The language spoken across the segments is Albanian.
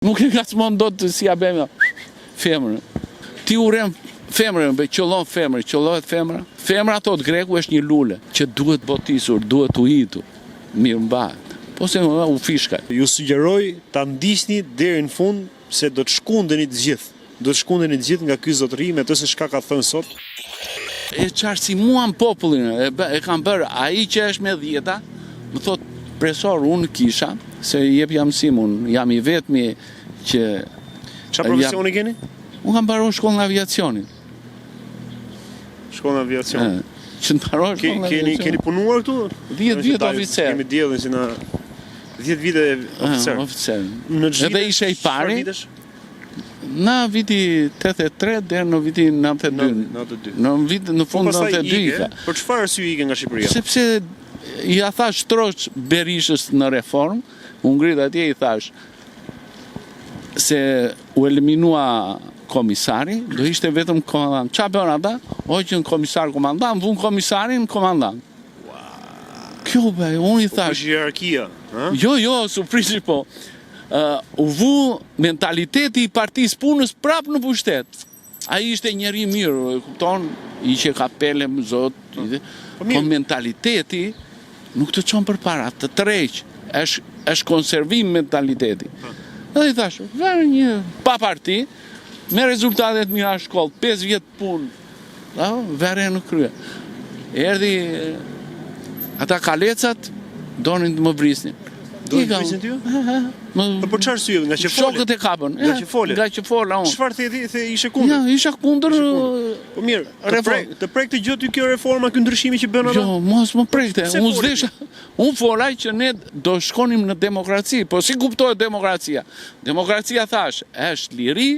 Nuk e ngacmon dot të si ja bëjmë femrën. Ti urren femrën, qëllon femrën, qëllohet femra. Femra thot greku është një lule që duhet botisur, duhet uhitur, mirë mbahet. Po se u fishka. Ju sugjeroj ta ndiqni deri në fund se do të shkundeni të gjithë. Do të shkundeni të gjithë nga ky zotëri me të se çka ka thënë sot. E qartësimuan popullin, e kam bërë ai që është me 10, më thot presor unë kisha, se jep jam simun, jam I vetmi që... Qa profesioni keni? Unë kam mbaruar shkollën e aviacionit. Shkollën e aviacionit. Që të mbaruar shkollën e aviacionit. Keni punuar këtu? 10 vjet oficer. Kemi diellin si na 10 vite oficer. Oficer. Edhe ishe I pari. Në viti 83 deri në vitin 92. Në fund 92 ika. Për çfarë arsye ike nga Shqipëria? Sepse ja thash troç Berishës në reformë, u ngrit atje I thash se u eliminua komisari, do ishte vetëm komandant. Qa bën ata? Hoqën komisar komandant, vun komisarin komandant. Kjo be, unë I thash. Është hierarkia, ha? Jo, surprizi po. U vu mentaliteti I partisë punës prap në pushtet. Ai ishte njeri mirë, kupton, I që kapele më zot, po mentaliteti nuk të çon përpara, të tërheq, është konservim mentaliteti. Edhe I thash, vërë një pa parti, me rezultatet mira shkollë, 5 vjet punë, vere në krye. Erdhi ata kalecat, donin të më vrisnin. Do të vrisnin ty? Po çfarë arsye? Nga që fole? Shokët e kapën. Nga që fole? Nga që fola unë. Çfarë the ishe kundër? Ja, isha kundër. Po mirë, të prek të gjë ty kjo reforma, ky ndryshimi që bën ata? Jo, mos më prekte. Unë s'desha. Unë folaj që ne do shkonim në demokraci, po si kuptohet demokracia? Demokracia thash, është liri,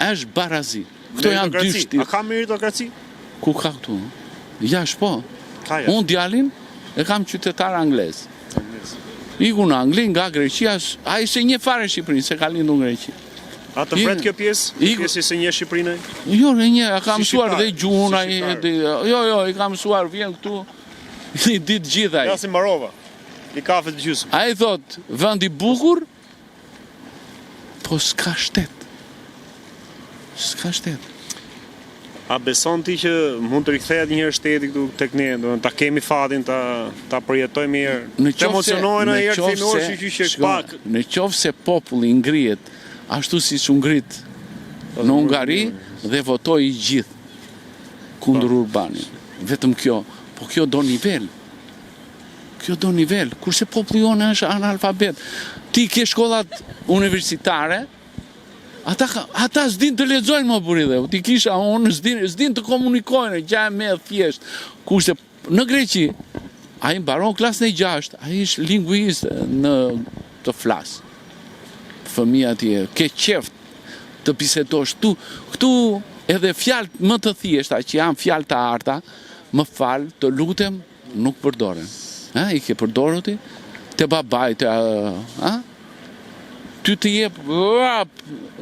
është barazi. Këto janë dy shtyp. A ka meritokraci? Ku ka këtu? Jash po. Unë djalin e kam qytetar anglez. Iku në Angli, nga Greqia, a I se një fare Shqipërinë, se ka lindur në Greqi. A të fret kjo pjesë? Pjesë se një Shqipërinë? Jo, a ka mësuar dhe gjuna, jo, I ka mësuar, vjen këtu, I ditë gjithaj. Ja si mbarova, I kafe të gjysmë. A I thot, vend I bukur, po s'ka shtet. S'ka shtet. A beson ti që mund të rikthehet një herë shteti këtu tek ne, do ta kemi fatin ta përjetojmë mirë. Të emocionohen ai herë thënë që pak. Në qoftë se populli ngrihet ashtu siç u ngrit në Hungari dhe votoi gjithë kundër Urbanit. Vetëm kjo, po kjo do nivel. Kjo do nivel, kurse populli jonë është analfabet. Ti ke shkollat universitare, ata s'din të lexojnë më buri dhe, ti kisha unë s'din të komunikojnë, gjë me thjesht. Kurse në Greqi, ai mbaron klasën e 6, ai është lingvist në të flas. Fëmia atje, ke qeft të bisedosh këtu edhe fjalët më të thjeshta që janë fjalë të arta, më fal, të lutem, nuk përdoren. I ke përdorur ti? Te babai, ty të jep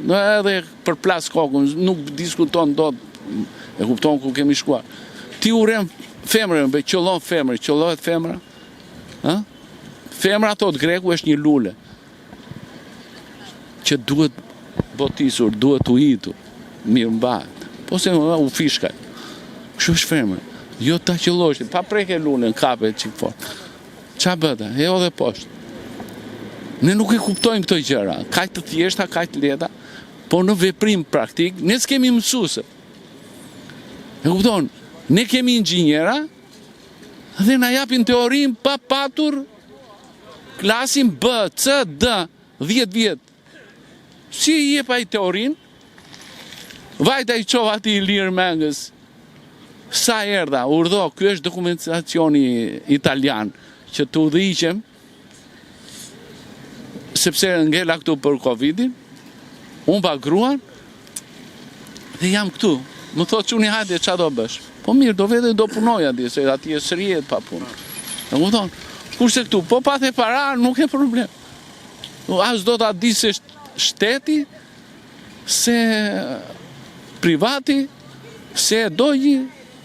edhe për plas kokën, nuk diskuton dot, e kupton ku kemi shkuar. Ti urren femrën, qëllon femrën, qëllohet femra. Femra thot greku është një lule që duhet botisur, duhet uhitur, mirë mbahet. Po se u fishka. Kështu është femra. Jo ta qëlloshin, pa preke lulen, kape çik fort. Qa bëta? E o dhe poshtë. Ne nuk e kuptojmë këto gjëra, kaq të thjeshta, kaq të lehta, po në veprim praktik, ne s'kemi mësuese. E kupton? Ne kemi inxhiniera dhe na japin teorinë pa patur klasin B, C, D, 10 vjet. Si I jep ai teorinë? Vajta I çova ti Ilir Mengës. Sa erdha, urdhë, ky është dokumentacioni italian që të udhëhiqem sepse ngela këtu për Covidin, unë pa gruan, dhe jam këtu. Më thot që unë hajde, qa do bësh? Po mirë, do vete do punoj atje, se atje sërjet pa punë. E më thonë, kurse këtu, po pa the para, nuk e problem. As do ta di se shteti, se privati, se dojji,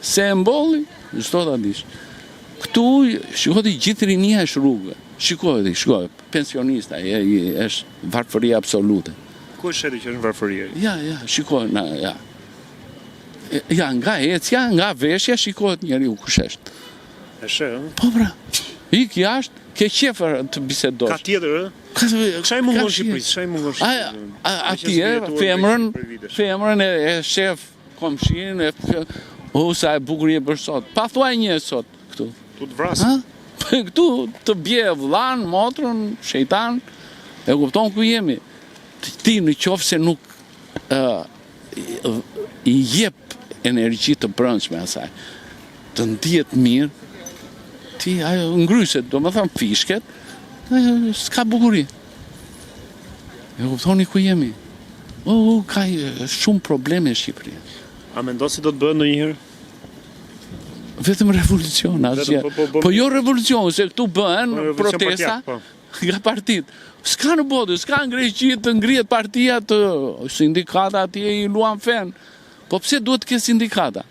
se mbolli, s'do ta dish. Këtu, shikoti gjithë rinia është rrugë. Shikoj, pensionista, është varfëria absolute. Ku është sheti që është varfëria? Ja, shikoj, ja. Ja, nga ecja, nga veshja, shikohet njeriu kush është. E sheh, Po pra, ik jashtë, ke qefër të bisedosh. Ka tjetër, Kësha i mungon Shqipërisë, Atje, femrën e shef komshin, sa e bukur je për sot. Pa thuaj një sot, këtu. Tu të vrasë. Këtu të bje vllanë, motrën, shejtan, e kupton ku jemi. Ti në qoftë se nuk i jep energji të brendshme asaj, të ndihet mirë, ti ajo ngryset, do më thëmë fishket, s'ka bukuri. E kuptoni ku jemi. Ka shumë probleme në Shqipëri. A mendon se do të bëhet ndonjëherë? Vetëm revolucion, asgjë. Po jo revolucion, se këtu bëhen protesta nga partit. S'ka në botë, s'ka në Greqi të ngrihet partia të sindikata atje i luan fen. Po pse duhet të ketë sindikata?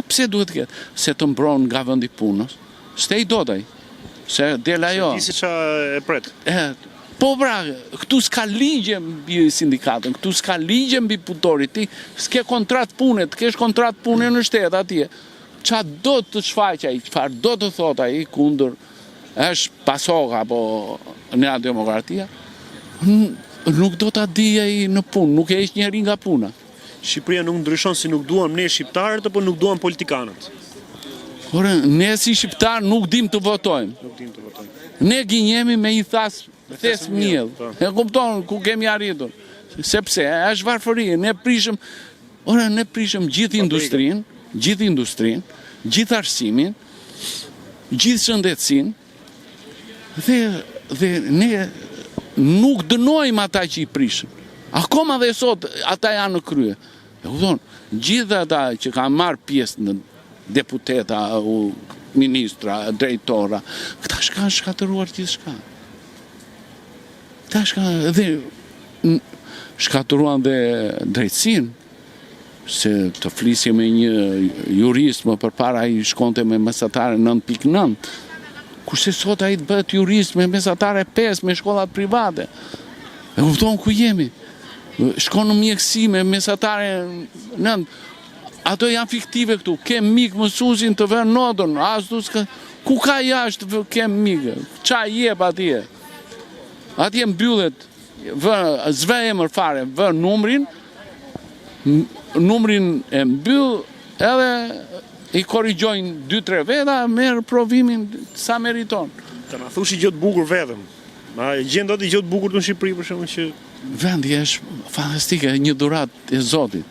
Pse duhet të ketë? Se të mbron nga vendi punës. S'te i dodaj. Se del ajo. Se disi qa e pret. Po pra, këtu s'ka ligje mbi sindikatën, këtu s'ka ligje mbi punëtorit. Ti s'ke kontrat pune, të kesh kontrat pune në shtet atje. Qa do të shfaq ai, çfarë do të thot ai kundër është PASOK apo Nea Demokratia, nuk do ta di ai në punë, nuk e heq njeri nga puna. Shqipëria nuk ndryshon si nuk duam ne shqiptarët apo nuk duam politikanët. Ore, ne si shqiptar nuk dim të votojmë. Nuk dim të votojmë. Ne gënjemi me i thes miell. E kupton ku kemi arritur. Sepse është varfëri, ne prishëm gjithë industrinë, gjithë arsimin, gjithë shëndetësinë, dhe ne nuk dënojmë ata që i prishëm. Akoma dhe sot ata janë në krye. E kupton, gjithë ata që kanë marrë pjesë në deputeta, ministra, drejtora, këta kanë shkatëruar gjithçka. Shkatëruan dhe drejtësinë, se të flisje me një jurist më përpara i shkonte me mesatare 9.9, kurse sot ai të bëhet jurist me mesatare 5 me shkollat private. E kupton ku jemi? Shkon në mjekësi me mesatare 9. Ato janë fiktive këtu. Kem mik mësuesin të vën notën, ku ka jashtë kem mik? Qa jep atje? Atje mbyllet, zve emër fare, vë numrin e mbyll, edhe i korrigjojnë 2-3 veta, merë provimin sa meriton. Të na thushi gjë të bukur vetëm. Ma gjen dot gjë të bukur në Shqipëri për shembull që vendi është fantastike, një dhuratë e Zotit.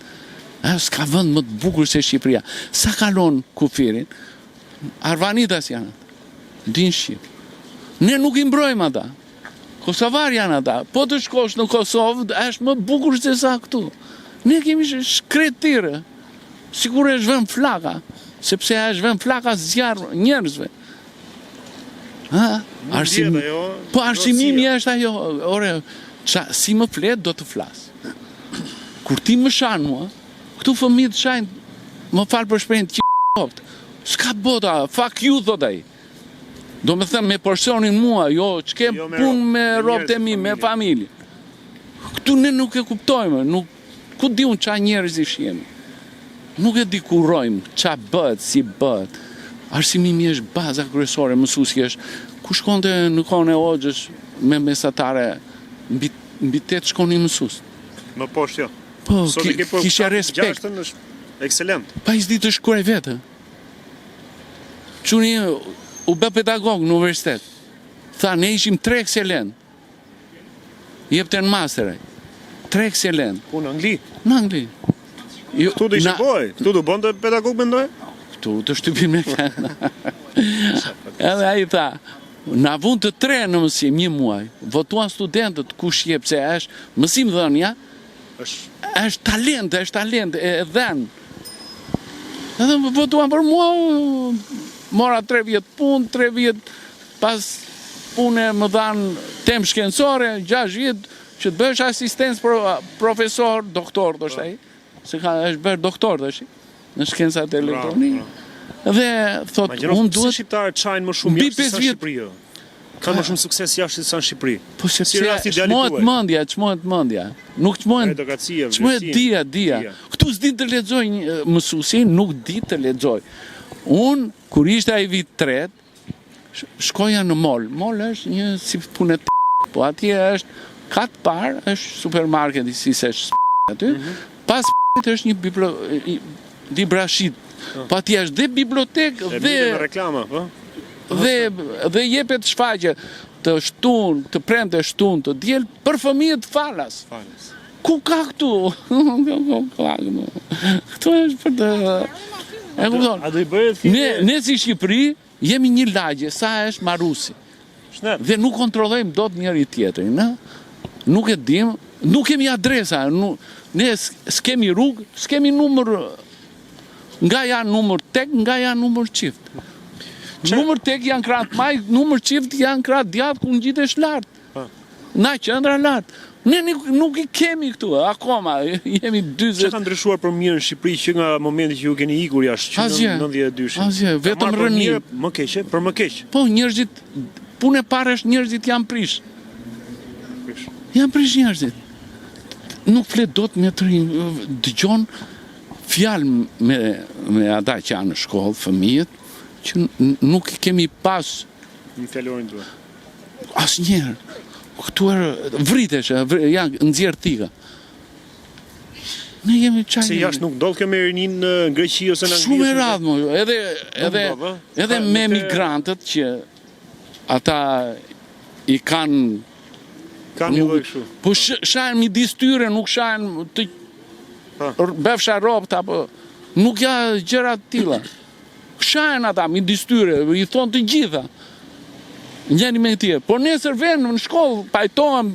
S'ka vend më të bukur se Shqipëria. Sa kalon kufirin, Arvanitas janë ata, din Shqip. Ne nuk i mbrojmë ata. Kosovar janë ata. Po të shkosh në Kosovë, është më bukur se sa këtu. Ne kemi shkretire. Sigur e zhvën flaka, sepse e zhvën flaka zjarë njerëzve. Po arsimimi është ajo. Ore, si më flet, do të flas. Kur ti më shanë mua, këtu fëmijët shajnë, më falë për shprehjen qoftë. S'ka bota, fuck you, thot ai. Do me thëmë me porsionin mua, që kem punë me robët e mi, me familje. Këtu ne nuk e kuptojmë, ku di unë qa njerëz i shjemi. Nuk e di kurojmë, qa bëhet, si bëhet. Arsimimi është baza kryesore, mësuesi është. Ku shkonte në kohën e Hoxhës me mesatare, mbi 8 shkonin mësues. Më poshtë jo. Po, kishe respekt. Ekselent. Pa i s'di të shkruaj vetë. Quni u bë pedagog në universitet. Tha, ne ishim 3 ekselent. Jepte në masterë. 3 ekselent. Ku në Angli? Në Angli. Këtu të ishë boj? Këtu të bëndë pedagog mendoj? Këtu të shtypim e këna. Edhe a i tha, na vund të 3 në mësim, 1 muaj, votuan studentët kush jep se është mësim dhënja, është talent, e dhenë. Edhe votuan për mua, mora 3 vjetë punë, 3 vjetë pas punë më dhanë temë shkencore, 6 vjetë që të bësh asistencë profesor, doktor, do shtaj, se është bërë doktor, do shtaj, në shkencët elektronikë. Dhe, thot, unë duhet... shqiptarët qajnë më shumë jashtë sa Shqipëria? Ka më shumë sukses jashtë se në Shqipëri. Po sepse çmohet mendja. Nuk çmohet. Çmohet dia. Këtu s'di të lexojnë mësuesi, nuk di të lexoj. Unë kur ishte ai vit 3, shkoja në mall. Mall është një si punë, po atje është kat parë, është supermarketi si s'është aty. Pas është një librashit. Po atje është dhe bibliotekë dhe reklama, po. Dhe jepet shfaqje të shtunë, të premte shtunë, të diel për fëmijët falas. Ku ka këtu? Këtu është për të... E kupton? Ne si Shqipëri jemi një lagje, sa është Marusi. Dhe nuk kontrollojmë dot njëri tjetrin, nuk e dim, nuk kemi adresa, ne s'kemi rrugë, s'kemi numër, nga janë numër tek, nga janë numër qift. Numër tek janë kratë maj, numër qift janë kratë djatë ku në gjithë është lartë. Na qëndra lartë. Ne nuk i kemi këtu, akoma, jemi 20... Që ka ndryshuar për mirë në Shqipëri që nga momenti që ju keni ikur jashtë, që në 92-shin? Asje, vetëm rënim. Më keqe, për më keqe. Po, njerëzit, punë e parë është njerëzit janë prish. Janë prish njerëzit. Nuk flet dot me të rinj, dëgjon fjalë me ata që janë në shkollë, fëmijët, që nuk i kemi pas në fjalorin tuaj. Asnjëherë. Këtu vritesh, janë nxjerr tika. Ne jemi çaj. Se jashtë nuk ndodh kjo me rinin në Greqi ose në Angli. Shumë e radhë, edhe me migrantët që ata i kanë një lloj kështu. Po shahen midis tyre, nuk shahen të befsha rrobat apo nuk ja gjëra të tilla. Shahen ata midis tyre, i thon të gjitha. Njëri me tjetër. Po nesër vjen në shkollë, pajtohem,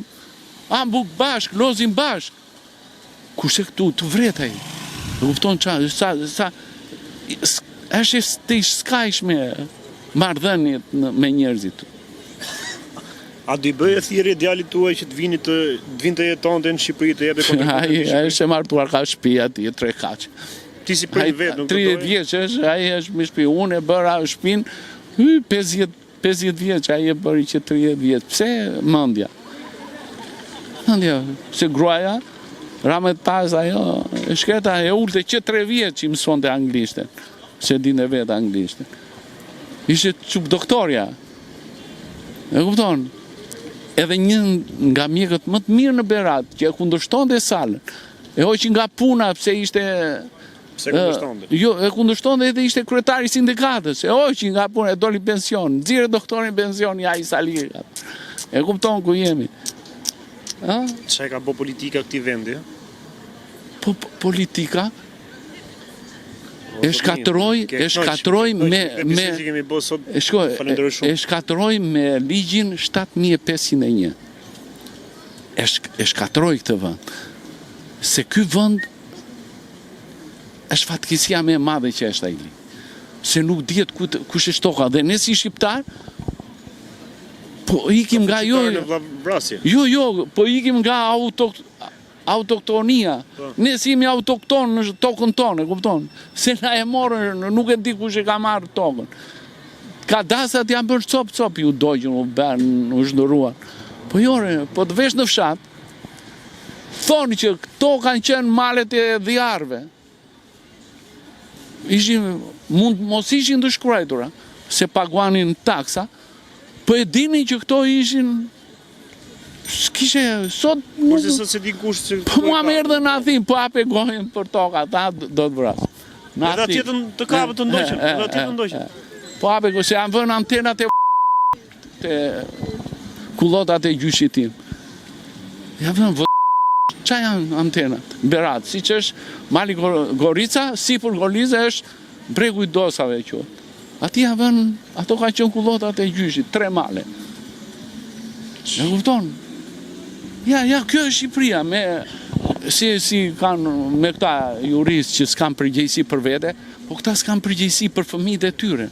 ambuk bashk, lozim bashk. Kurse këtu të vret ai. E kupton çfarë? Sa është të skajshme marrëdhëniet me njerëzit. A do i bëjë thirrje djalit tuaj që të vinte jetonte në Shqipëri të jepte kontributin? Ai është martuar ka shtëpi aty 3 kaç. Ti si për vetë nuk 30 vjeç është, ai është me shtëpi, unë e bëra shtëpinë 50 vjeç, ai e bëri që 30 vjeç. Pse mendja? Se gruaja ramet pas ajo, e shkreta e ulte që 3 vjeç që mësonte anglishten, se dinte vetë anglishten. Ishte çup doktorja. E kupton? Edhe një nga mjekët më të mirë në Berat, që e kundërshtonte salën, e hoqi nga puna pse ishte... Pse kundërshtonte? Jo, e kundërshtonte edhe ishte kryetari i sindikatës, e hoqi nga puna, e doli pension, nxirë doktorin pension, ja i salirë. E kupton ku jemi. Çfarë ka bë politika këtij vendi? Po politika e shkatroj me ligjin 7501. E shkatroj këtë vend. Se ky vend është fatkeqësia më e madhe që është ai. Se nuk dihet kush është toka dhe ne si shqiptar po ikim nga po ikim nga autoktonia. Ne si jemi autokton në tokën tonë, e kupton? Se na e morën, nuk e di kush e ka marrë tokën. Kadastrat janë bërë cop, ju dogjën, u zhduruan. Po jore, po të vesh në fshat, thoni që këto kanë qenë malet e dhjarëve. Mund mos ishin të shkruajtura, se paguanin taksa, po e dini që këto ishin s'kishe, sot... Kurse sot se di kush... Po mua më erdhe në Athinë, po ape gojën për toka, ta do të vrasë. Edhe atjetën të kapët të ndoqën, Po ape gojën, se janë vënë antenat e kullotat e gjyshit tim. Janë vënë qa janë antenat? Berat, si që është Mali Gorica, sipër Goliza është bregu i dosave që. Ati janë vënë, ato ka qenë kullotat e gjyshit, 3 male. E kupton? Ja, kjo është Shqipëria, si kanë me këta juristë që s'kan përgjegjësi për vete, po këta s'kan përgjegjësi për fëmijët e tyre.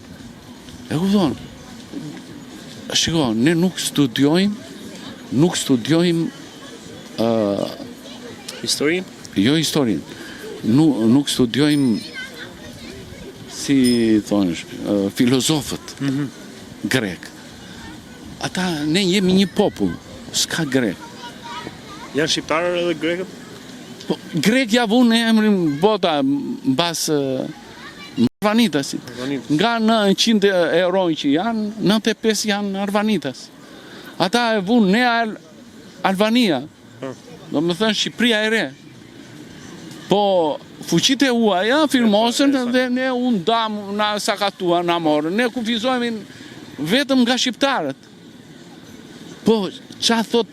E kupton? Shiko, ne nuk studiojmë historinë? Jo historinë. Nuk studiojmë si thonë filozofët grek. ata ne jemi një popull, s'ka grek. Janë shqiptarë edhe grekët? Po, grek ja vun emrin bota mbas arvanitasit. Nga 900 eroj që janë, 95 janë arvanitas. Ata e vun ne Albania, do më thënë Shqipëria e re. Po fuqit e huaja firmosën dhe ne undam, na sakatua, na morën. Ne kufizojmë vetëm nga shqiptarët. Po, qa thot...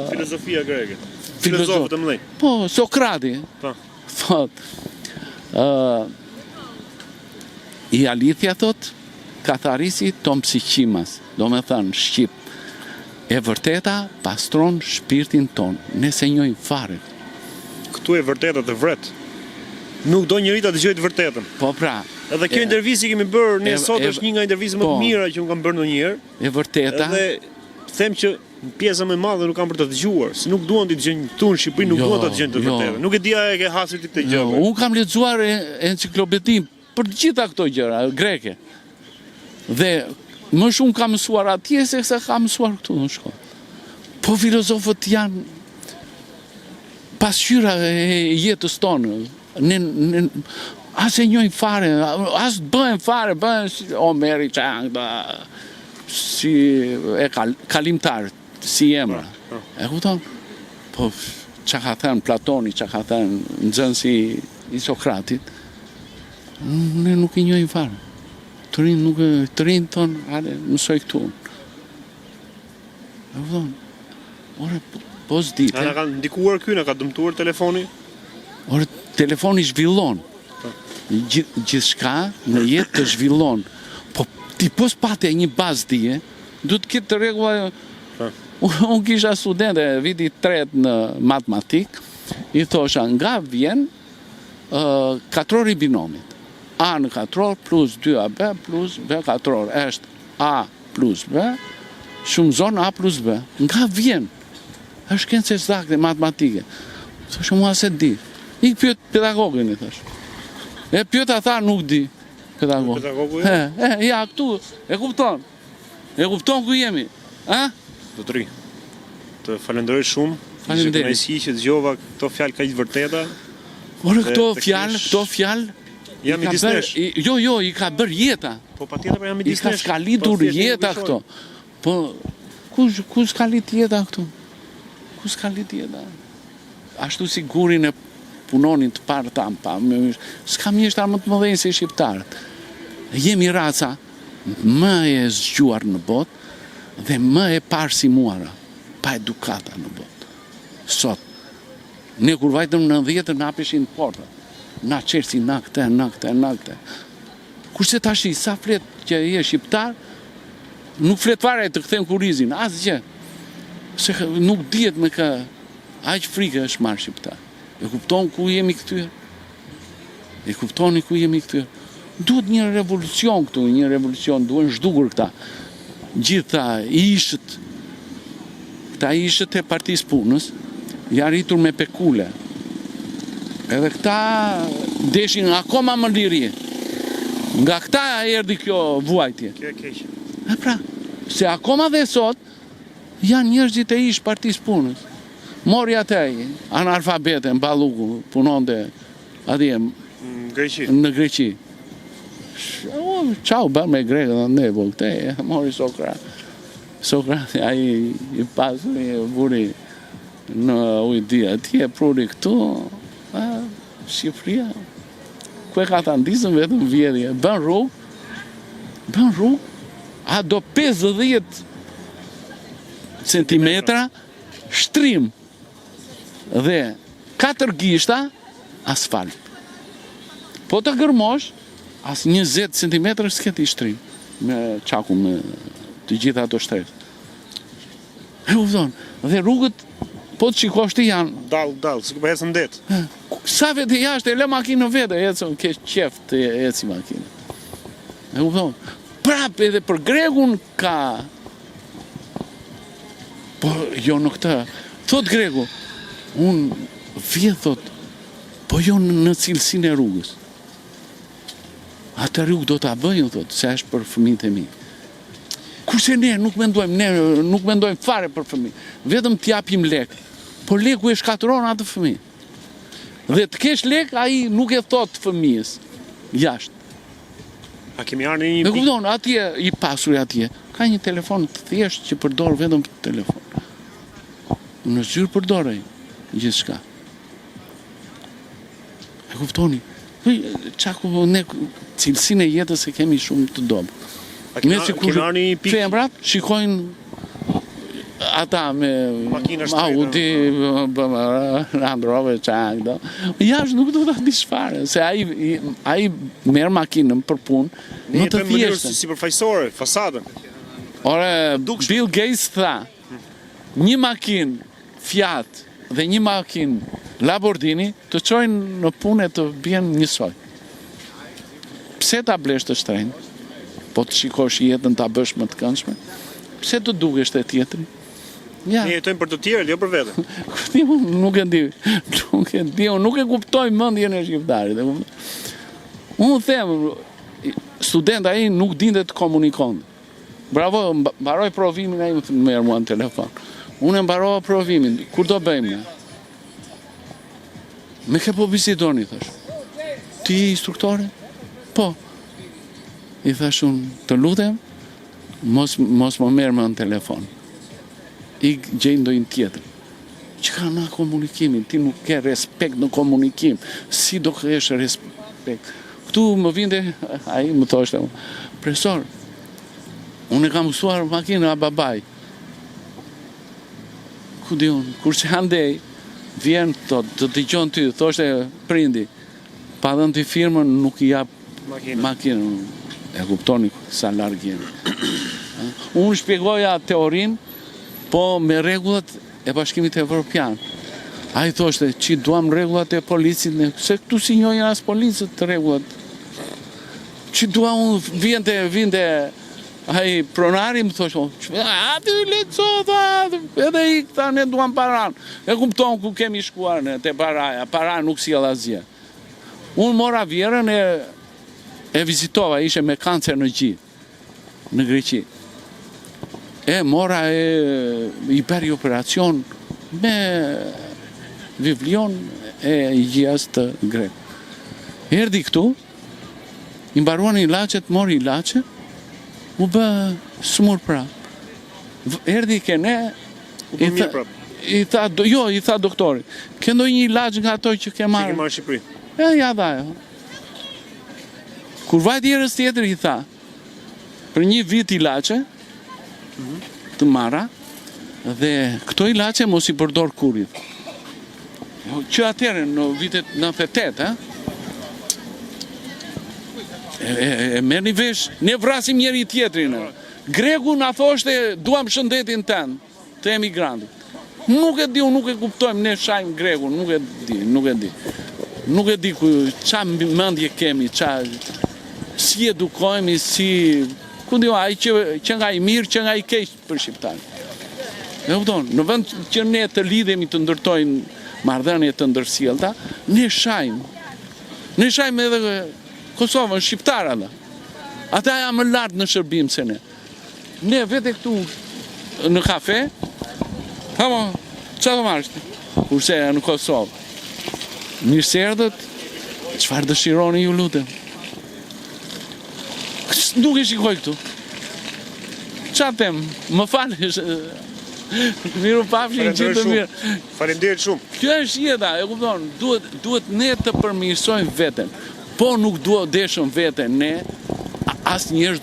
filozofia greke. Filozofët të mëdhenj. Po, Sokrati. Thot... I alithja thot, katharisi tom psiqimas, do me thënë Shqip. E vërteta pastron shpirtin ton, nëse njojnë fare. Këtu e vërteta të vret. Nuk do njëri ta dëgjojë të vërtetën. Po pra. Edhe kjo intervistë kemi bërë, ne sot është një nga intervistat më të mira që unë kam bërë ndonjëherë. E vërteta. Edhe them që pjesa më e madhe nuk kanë për të dëgjuar, se nuk duan të dëgjojnë këtu në Shqipëri, nuk duan të dëgjojnë të vërtetën. Nuk e di a e ke hasur ti këtë gjë. Unë kam lexuar enciklopedin për të gjitha këto gjëra greke. Dhe më shumë kam mësuar atje se sa kam mësuar këtu në shkollë. Po filozofët janë pasqyra e jetës tonë. As e njojnë fare, as bëhen fare, bëhen si Omeri Çanga, si e kalimtar, si emra. E kupton? Po çka ka thënë Platoni, çka ka thënë nxënësi i Sokratit, ne nuk i njojnë fare. Të rinë thonë, hajde, mësoj këtu. E kupton? Ore, po s'dite. A na ka ndikuar ky, na ka dëmtuar telefoni? Ore, telefoni zhvillon. Gjithçka në jetë të zhvillon. Po ti po s'pate një bazë dije, du të ketë të rregulla. Unë kisha studente viti 3 në matematik, i thosha nga vjen katrori binomit. A në katror plus 2AB plus B katror është A plus B, shumëzon A plus B. Nga vjen. është shkencë eksakte, matematike. Thoshe mua se di. I pyet pedagogin, i thash. E pyet ata nuk di. Pedagog. Ja, këtu, e kupton. E kupton ku jemi. A? Zotëri, të falenderoj shumë. Faleminderit. Kënaqësi që dëgjova këto fjalë kaq të vërteta. Ore këto fjalë jam midis nesh. Jo, i ka bërë jeta. Po patjetër jam midis nesh. I ka skalitur jeta këto. Po ku skalit jeta këtu? Ku skalit jeta? Ashtu si gurin e punonin të parë tampa. S'ka mjeshtar më të mëdhenj se shqiptarët. Jemi raca më e zgjuar në botë dhe më e parsimuara, pa edukata në botë. Sot, ne kur vajtëm në 10 na apeshin porta. Na qersi, na këte. Kurse tashi, sa flet që je shqiptar, nuk flet fare të kthen kurizin, asgjë. Se nuk dihet me kë, aq frikë është marrë shqiptar. E kupton ku jemi këtyre? E kuptoni ku jemi këtyre? Duhet një revolucion këtu, duhen zhdukur këta. Gjitha këta ishët e Partisë Punës, janë rritur me pekule. Edhe këta deshin akoma më liri. Nga këta erdhi kjo vuajtje. Kjo e keq. E pra, se akoma dhe sot janë njerëzit e ish Partisë Punës. Mori atë analfabete në Balluku, punonte atje në Greqi. Qau bërë me Grekë dhe ne, po këte, mori Sokrati, ai i pasur i buri në ujdia, ti e pruri këtu, Shqipëria, ku e ka të ndisën vetëm vjedhje, bën rrugë, a do 50 centimetra shtrim dhe 4 gishta asfalt. Po të gërmosh, as 20 cm s'ket i shtrim me qaku me të gjitha ato shtresë. E kupton, dhe rrugët po të shikosh ti janë dall, si po ecën det. Sa vete jashtë e lë makinën vete, ecën ke qef të eci makinë. E kupton, prap edhe për Grekun ka. Po jo në këtë, thot Greku, unë vje thot, po jo në cilësinë e rrugës. Atë rrugë do t'a bëjnë, thot, se është për fëmijët e mi. Kurse ne nuk mendojmë fare për fëmijë. Vetëm t'japim lek. Por leku e shkatëron atë fëmijë. Dhe të kesh lek, ai nuk e thot fëmijës jashtë. A kemi arë në një Me kupton, atje i pasur atje, ka një telefon të thjesht që përdor vetëm telefon. Në zyrë përdorej gjithçka. E kuptoni? Ne cilësinë e jetës e kemi shumë të dobët. kemi arë një pikë femrat shikojnë ata me Audi, Land Rover, çang. Jashtë nuk do ta dish fare, se ai merr makinën për punë, më të thjeshtë. Si përfaqësore, fasadën. Ore, Bill Gates tha, një makinë Fiat dhe një makinë Lamborghini të çojnë në punë të bien njësoj. Pse ta blesh të shtrenjtë? Po të shikosh jetën ta bësh më të këndshme? Pse të dukesh te tjetri? Ja. Ne jetojmë për të tjerë, jo për veten. Nuk e di. Nuk e kuptoj mendjen e shqiptarit. Unë them, student ai nuk dinte të komunikon. Bravo, mbaroj provimin ai më merr mua në telefon. Unë e mbarova provimin. Kur do bëjmë ne? Me ke po bisedoni, thash. Ti instruktore? Po. I thash unë, të lutem, mos më merr më në telefon. I gjej ndonjë tjetër. Që ka na komunikimin, ti nuk ke respekt në komunikim. Si do kesh respekt? Këtu më vinte, ai më thoshte, profesor, unë e kam mësuar makinën a babaj. Ku di unë, kurse andej, vjen të dëgjon ty, thoshte prindi, pa dhënë ti firmën nuk i jap makinën. E kuptoni sa larg jemi. Unë shpjegoja teorinë, po me rregullat e Bashkimit Evropian. Ai thoshte, që duam rregullat e policit, se këtu si njojnë as policët të rregullat. Që duam unë, vinte ai pronari më thoshte, aty leco, edhe i këta ne duam paran. E kupton ku kemi shkuar ne te paraja, para nuk sjell asgjë. Unë mora vjerën e vizitova, ishe me kancer në gjë, në Greqi. E mora i bëri operacion me vivlion e gjijas të grek. Erdi këtu, i mbaruan ilaqet, mori ilaqet, u bë smur prap. Erdi kene, i tha doktori, ke ndonjë ilaq nga ato që ke marrë? Që ke marrë Shqipëri? Ja dha. Kur vajt herës tjetër i tha, për një vit ilaqe, të marra, dhe këto ilaçe mos i përdor kurrit. Që atëherë në vitet 98, e merrni vesh, ne vrasim njëri tjetrin. Greku na thoshte duam shëndetin tënd të emigrantit. Nuk e di, nuk e kuptojmë, ne shajmë grekun, nuk e di. Nuk e di qa mendje kemi, si edukohemi, si ku di ai që nga i mirë, që nga i keq për shqiptar. E kupton, në vend që ne të lidhemi të ndërtojmë marrëdhënie të ndërsjellta, ne shajmë. Ne shajmë edhe Kosovën, shqiptarët. Ata janë më lart në shërbim se ne. Ne vete këtu në kafe, çfarë do marrësh? Kurse në Kosovë. Mirë se erdhët, çfarë dëshironi ju lutem? Nuk e shikoj këtu. Qa them, më falësh, miru pafshin gjithë të mirë. Faleminderit shumë. Kjo është jeta, e kupton, duhet ne të përmirësojmë veten. Po nuk deshëm veten ne, asë njerëz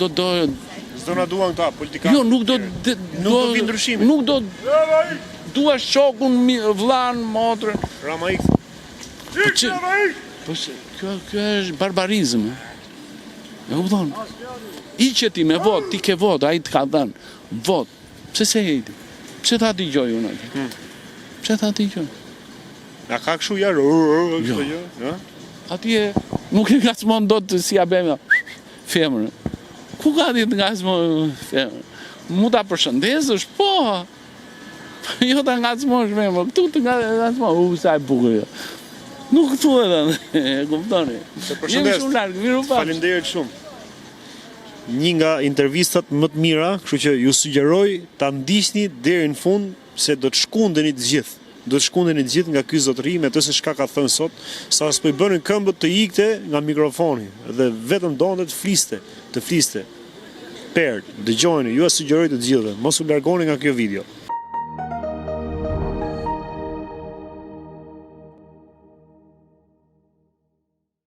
S'do na duan këta, politikanë. Jo, nuk do vi ndryshimi. Nuk do dua shokun, vllan, motrën. Rama X. Po kjo është barbarizëm. E kupton? I që ti me vot, ti ke vot, ai të ka dhënë vot. Pse se hejti? Pse ta dëgjoj unë atë? Pse ta dëgjoj? Na ka kështu jarë. Jo. Atje nuk e ngacmon dot si ja bëjmë femrën. Ku ka ditë ngacmon femrën? Mu ta përshëndesësh, po. Jo ta ngacmosh femrën, këtu të ngacmon, sa e bukur. Nuk këtu edhe, e kuptoni. Përshëndes. Jemi shumë larg, miru pa. Faleminderit shumë. një nga intervistat më të mira, kështu që ju sugjeroj ta ndiqni deri në fund se do të shkundeni të gjithë. Do të shkundeni të gjithë nga ky zotëri me të se çka ka thënë sot, sa s'po i bënin këmbët të ikte nga mikrofoni dhe vetëm donte të fliste. Dëgjojeni, ju sugjeroj të gjithëve, mos u largoni nga kjo video.